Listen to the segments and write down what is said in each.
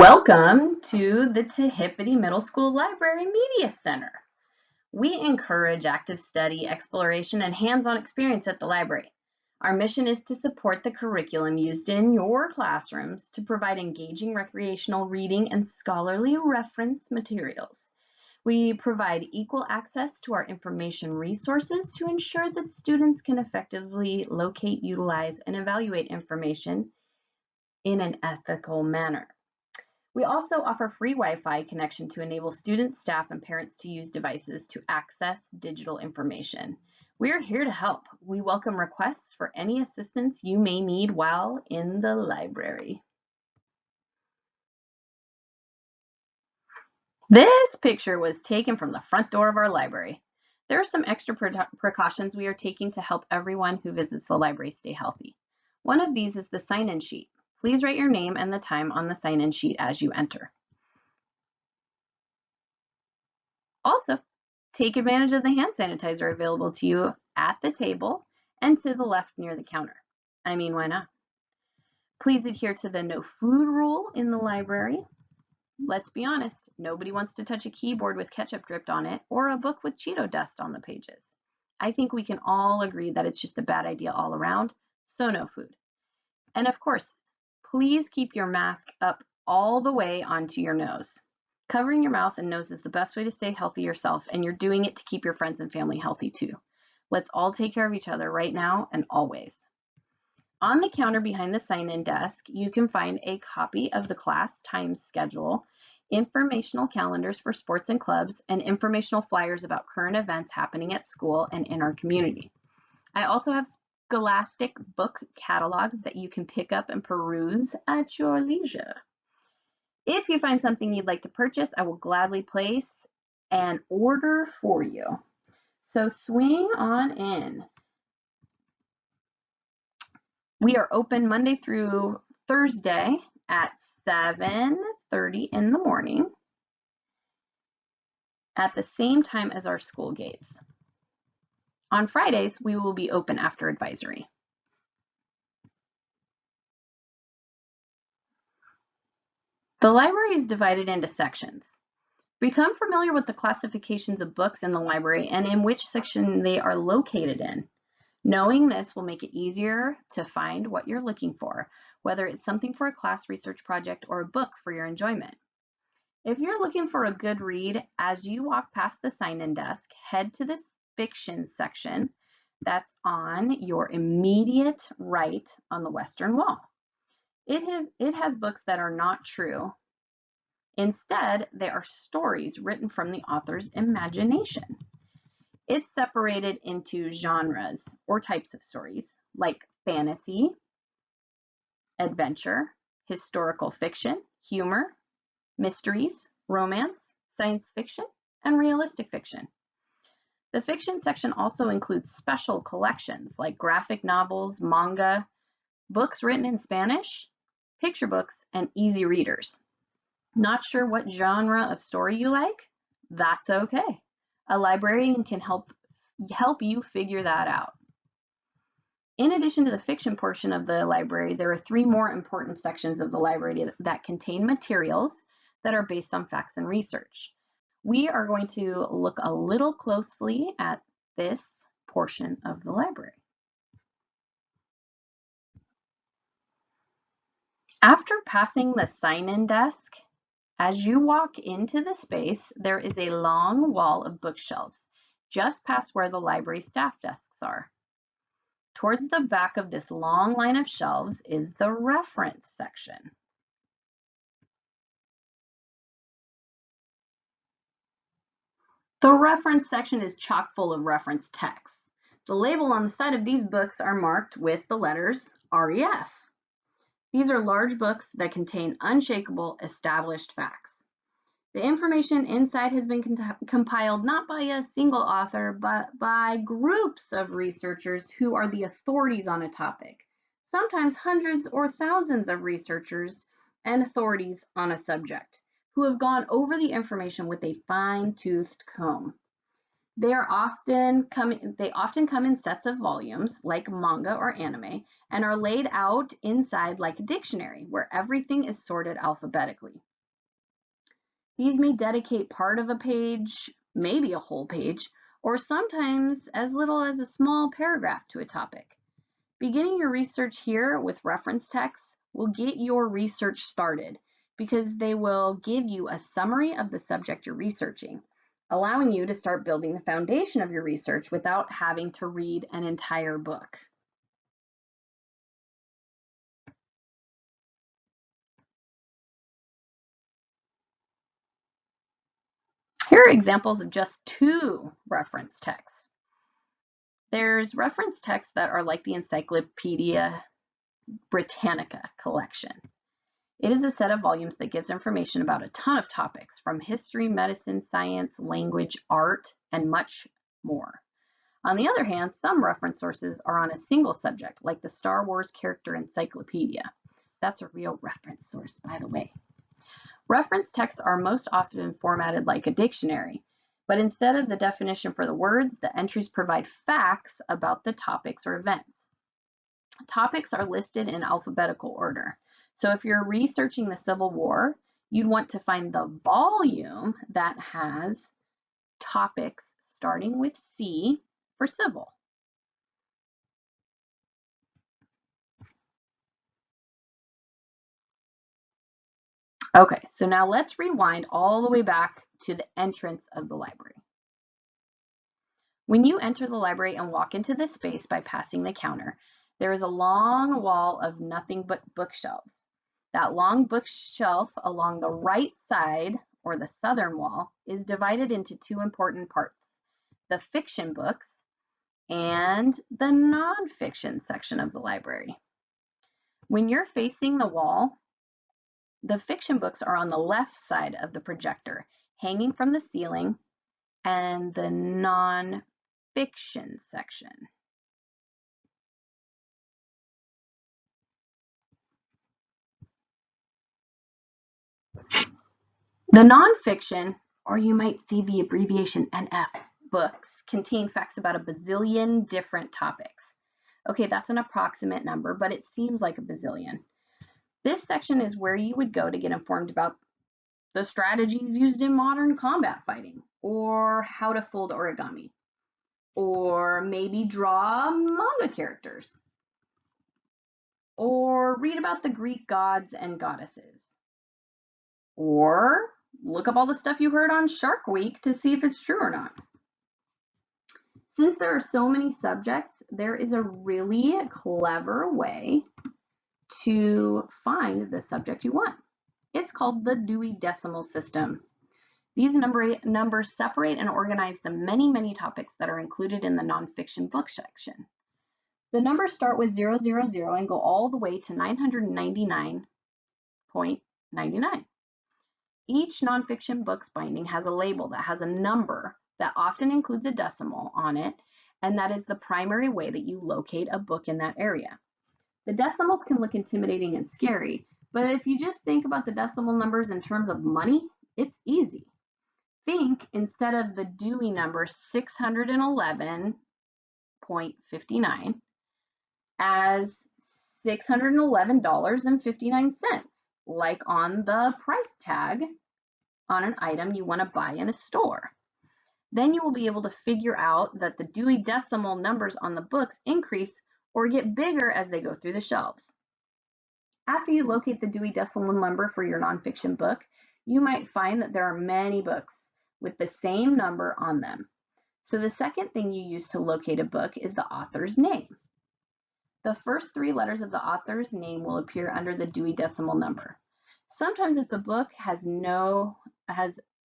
Welcome to the Tehipite Middle School Library Media Center. We encourage active study, exploration, and hands-on experience at the library. Our mission is to support the curriculum used in your classrooms to provide engaging recreational reading and scholarly reference materials. We provide equal access to our information resources to ensure that students can effectively locate, utilize, and evaluate information in an ethical manner. We also offer free Wi-Fi connection to enable students, staff, and parents to use devices to access digital information. We are here to help. We welcome requests for any assistance you may need while in the library. This picture was taken from the front door of our library. There are some extra precautions we are taking to help everyone who visits the library stay healthy. One of these is the sign-in sheet. Please write your name and the time on the sign-in sheet as you enter. Also, take advantage of the hand sanitizer available to you at the table and to the left near the counter. I mean, why not? Please adhere to the no food rule in the library. Let's be honest, nobody wants to touch a keyboard with ketchup dripped on it or a book with Cheeto dust on the pages. I think we can all agree that it's just a bad idea all around, so no food. And of course, please keep your mask up all the way onto your nose. Covering your mouth and nose is the best way to stay healthy yourself, and you're doing it to keep your friends and family healthy too. Let's all take care of each other right now and always. On the counter behind the sign-in desk, you can find a copy of the class time schedule, informational calendars for sports and clubs, and informational flyers about current events happening at school and in our community. I also have Scholastic book catalogs that you can pick up and peruse at your leisure. If you find something you'd like to purchase, I will gladly place an order for you. So swing on in. We are open Monday through Thursday at 7:30 in the morning at the same time as our school gates. On Fridays, we will be open after advisory. The library is divided into sections. Become familiar with the classifications of books in the library and in which section they are located in. Knowing this will make it easier to find what you're looking for, whether it's something for a class research project or a book for your enjoyment. If you're looking for a good read, as you walk past the sign-in desk, head to the fiction section that's on your immediate right on the western wall. It has books that are not true. Instead, they are stories written from the author's imagination. It's separated into genres or types of stories like fantasy, adventure, historical fiction, humor, mysteries, romance, science fiction, and realistic fiction. The fiction section also includes special collections like graphic novels, manga, books written in Spanish, picture books, and easy readers. Not sure what genre of story you like? That's okay. A librarian can help you figure that out. In addition to the fiction portion of the library, there are 3 more important sections of the library that contain materials that are based on facts and research. We are going to look a little closely at this portion of the library. After passing the sign-in desk, as you walk into the space, there is a long wall of bookshelves just past where the library staff desks are. Towards the back of this long line of shelves is the reference section. The reference section is chock full of reference texts. The label on the side of these books are marked with the letters REF. These are large books that contain unshakable, established facts. The information inside has been compiled not by a single author, but by groups of researchers who are the authorities on a topic, sometimes hundreds or thousands of researchers and authorities on a subject, who have gone over the information with a fine-toothed comb. They often come in sets of volumes, like manga or anime, and are laid out inside like a dictionary, where everything is sorted alphabetically. These may dedicate part of a page, maybe a whole page, or sometimes as little as a small paragraph to a topic. Beginning your research here with reference texts will get your research started because they will give you a summary of the subject you're researching, allowing you to start building the foundation of your research without having to read an entire book. Here are examples of just 2 reference texts. There's reference texts that are like the Encyclopedia Britannica collection. It is a set of volumes that gives information about a ton of topics, from history, medicine, science, language, art, and much more. On the other hand, some reference sources are on a single subject, like the Star Wars Character Encyclopedia. That's a real reference source, by the way. Reference texts are most often formatted like a dictionary, but instead of the definition for the words, the entries provide facts about the topics or events. Topics are listed in alphabetical order. So if you're researching the Civil War, you'd want to find the volume that has topics starting with C for civil. Okay, so now let's rewind all the way back to the entrance of the library. When you enter the library and walk into this space by passing the counter, there is a long wall of nothing but bookshelves. That long bookshelf along the right side, or the southern wall, is divided into 2 important parts: the fiction books and the nonfiction section of the library. When you're facing the wall, the fiction books are on the left side of the projector, hanging from the ceiling, and the non-fiction section. The nonfiction, or you might see the abbreviation NF, books contain facts about a bazillion different topics. Okay, that's an approximate number, but it seems like a bazillion. This section is where you would go to get informed about the strategies used in modern combat fighting, or how to fold origami, or maybe draw manga characters, or read about the Greek gods and goddesses, or look up all the stuff you heard on Shark Week to see if it's true or not. Since there are so many subjects, there is a really clever way to find the subject you want. It's called the Dewey Decimal System. These numbers separate and organize the many topics that are included in the nonfiction book section. The numbers start with 000 and go all the way to 999.99. Each nonfiction book's binding has a label that has a number that often includes a decimal on it, and that is the primary way that you locate a book in that area. The decimals can look intimidating and scary, but if you just think about the decimal numbers in terms of money, it's easy. Think, instead of the Dewey number 611.59, as $611.59, like on the price tag on an item you want to buy in a store. Then you will be able to figure out that the Dewey Decimal numbers on the books increase or get bigger as they go through the shelves. After you locate the Dewey Decimal number for your nonfiction book, you might find that there are many books with the same number on them. So the second thing you use to locate a book is the author's name. The first 3 letters of the author's name will appear under the Dewey Decimal number. Sometimes if the book has no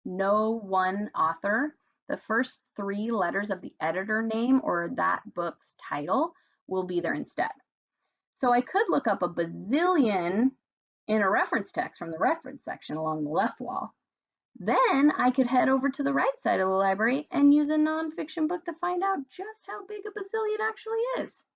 one author, the first 3 letters of the editor name or that book's title will be there instead. So I could look up a bazillion in a reference text from the reference section along the left wall. Then I could head over to the right side of the library and use a nonfiction book to find out just how big a bazillion actually is.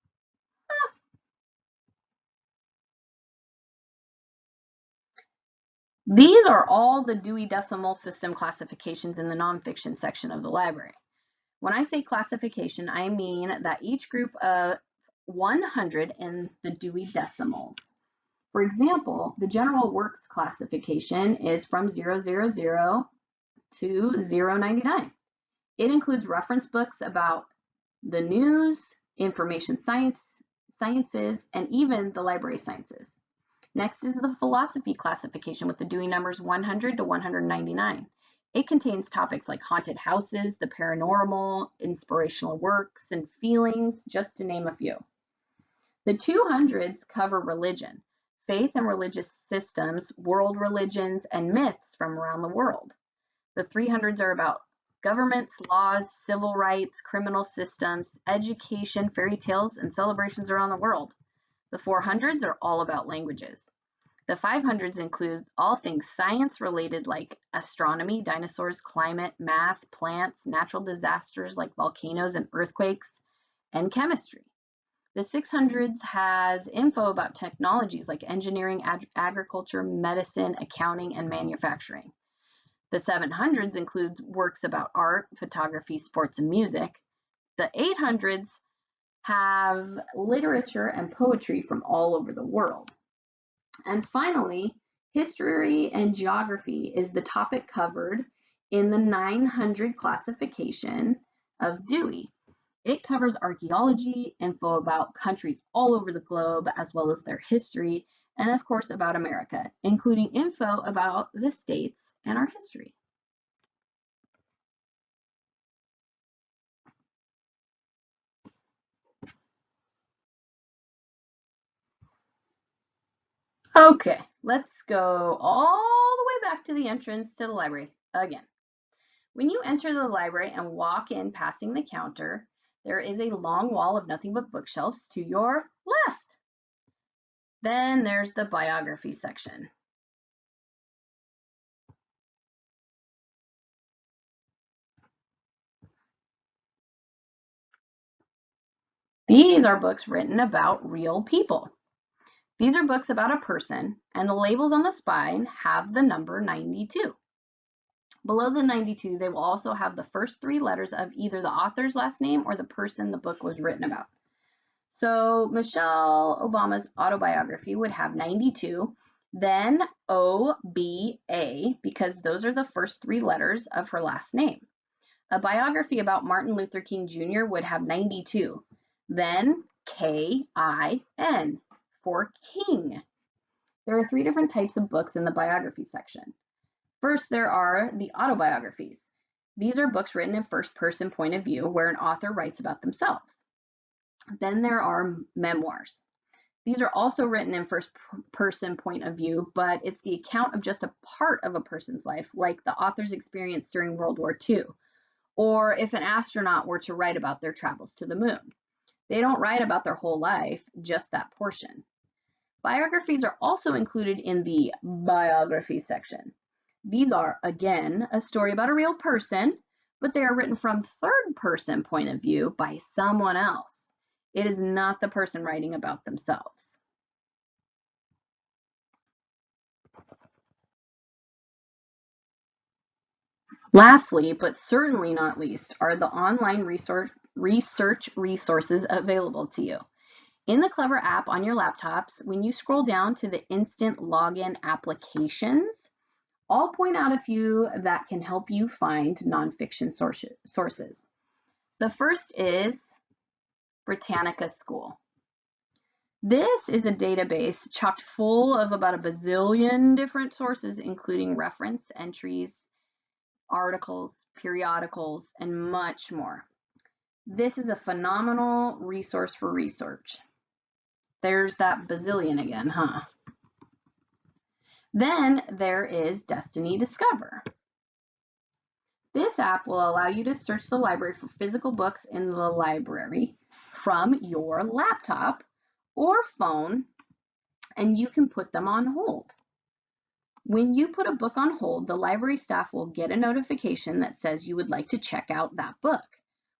These are all the Dewey Decimal System classifications in the nonfiction section of the library. When I say classification, I mean that each group of 100 in the Dewey decimals. For example, the general works classification is from 000 to 099. It includes reference books about the news, information sciences, and even the library sciences. Next is the philosophy classification with the Dewey numbers 100 to 199. It contains topics like haunted houses, the paranormal, inspirational works, and feelings, just to name a few. The 200s cover religion, faith and religious systems, world religions, and myths from around the world. The 300s are about governments, laws, civil rights, criminal systems, education, fairy tales, and celebrations around the world. The 400s are all about languages. The 500s include all things science related like astronomy, dinosaurs, climate, math, plants, natural disasters like volcanoes and earthquakes, and chemistry. The 600s has info about technologies like engineering, agriculture, medicine, accounting, and manufacturing. The 700s includes works about art, photography, sports, and music. The 800s have literature and poetry from all over the world. And finally, history and geography is the topic covered in the 900 classification of Dewey. It covers archaeology, info about countries all over the globe, as well as their history, and of course about America, including info about the states and our history. Okay, let's go all the way back to the entrance to the library again. When you enter the library and walk in passing the counter, there is a long wall of nothing but bookshelves to your left. Then there's the biography section. These are books written about real people. These are books about a person, and the labels on the spine have the number 92. Below the 92, they will also have the first 3 letters of either the author's last name or the person the book was written about. So Michelle Obama's autobiography would have 92, then OBA, because those are the first 3 letters of her last name. A biography about Martin Luther King Jr. would have 92, then KIN for King. There are 3 different types of books in the biography section. First, there are the autobiographies. These are books written in first-person point of view where an author writes about themselves. Then there are memoirs. These are also written in first-person point of view, but it's the account of just a part of a person's life, like the author's experience during World War II, or if an astronaut were to write about their travels to the moon. They don't write about their whole life, just that portion. Biographies are also included in the biography section. These are, again, a story about a real person, but they are written from third-person point of view by someone else. It is not the person writing about themselves. Lastly, but certainly not least, are the online research resources available to you. In the Clever app on your laptops, when you scroll down to the instant login applications, I'll point out a few that can help you find nonfiction sources. The first is Britannica School. This is a database chock full of about a bazillion different sources, including reference entries, articles, periodicals, and much more. This is a phenomenal resource for research. There's that bazillion again, huh? Then there is Destiny Discover. This app will allow you to search the library for physical books in the library from your laptop or phone, and you can put them on hold. When you put a book on hold, the library staff will get a notification that says you would like to check out that book.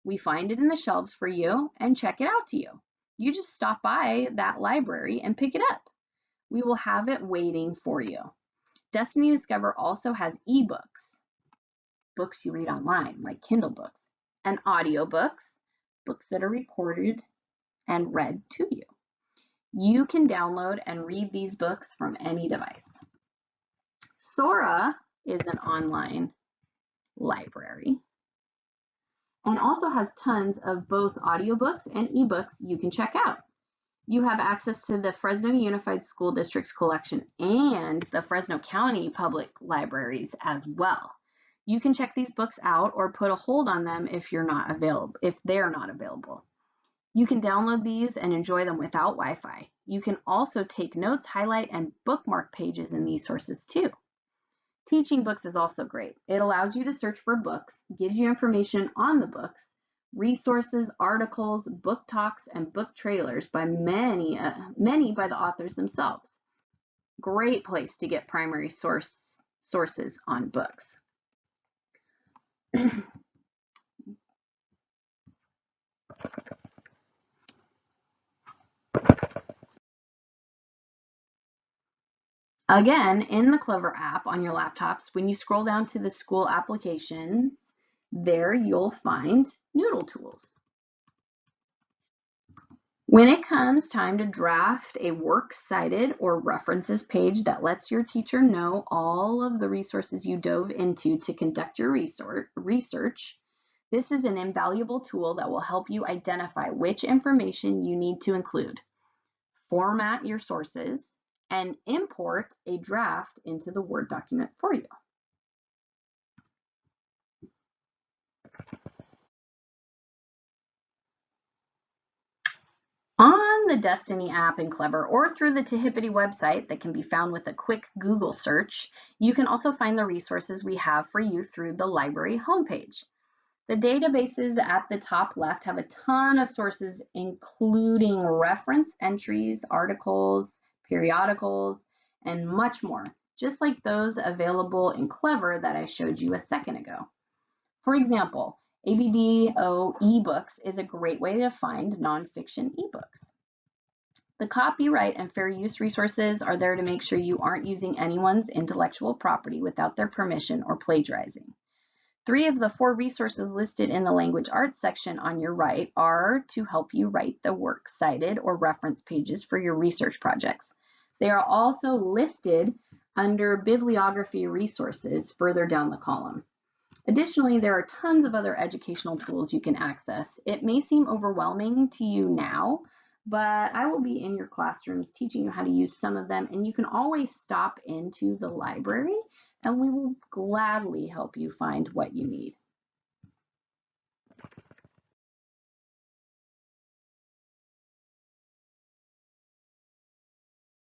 We find it in the shelves for you and check it out to you. You just stop by that library and pick it up. We will have it waiting for you. Destiny Discover also has ebooks, books you read online, like Kindle books, and audiobooks, books that are recorded and read to you. You can download and read these books from any device. Sora is an online library and also has tons of both audiobooks and ebooks you can check out. You have access to the Fresno Unified School District's collection and the Fresno County Public Libraries as well. You can check these books out or put a hold on them if they're not available. You can download these and enjoy them without Wi-Fi. You can also take notes, highlight, and bookmark pages in these sources too. Teaching books is also great. It allows you to search for books, gives you information on the books, resources, articles, book talks, and book trailers by many by the authors themselves. Great place to get primary sources on books. Again, in the Clever app on your laptops, when you scroll down to the school applications, there you'll find Noodle Tools. When it comes time to draft a works cited or references page that lets your teacher know all of the resources you dove into to conduct your research, this is an invaluable tool that will help you identify which information you need to include, format your sources, and import a draft into the Word document for you. On the Destiny app in Clever or through the Tehipite website that can be found with a quick Google search, you can also find the resources we have for you through the library homepage. The databases at the top left have a ton of sources, including reference entries, articles, periodicals, and much more, just like those available in Clever that I showed you a second ago. For example, ABDO ebooks is a great way to find nonfiction ebooks. The copyright and fair use resources are there to make sure you aren't using anyone's intellectual property without their permission or plagiarizing. 3 of the 4 resources listed in the language arts section on your right are to help you write the works cited or reference pages for your research projects. They are also listed under bibliography resources further down the column. Additionally, there are tons of other educational tools you can access. It may seem overwhelming to you now, but I will be in your classrooms teaching you how to use some of them, and you can always stop into the library and we will gladly help you find what you need.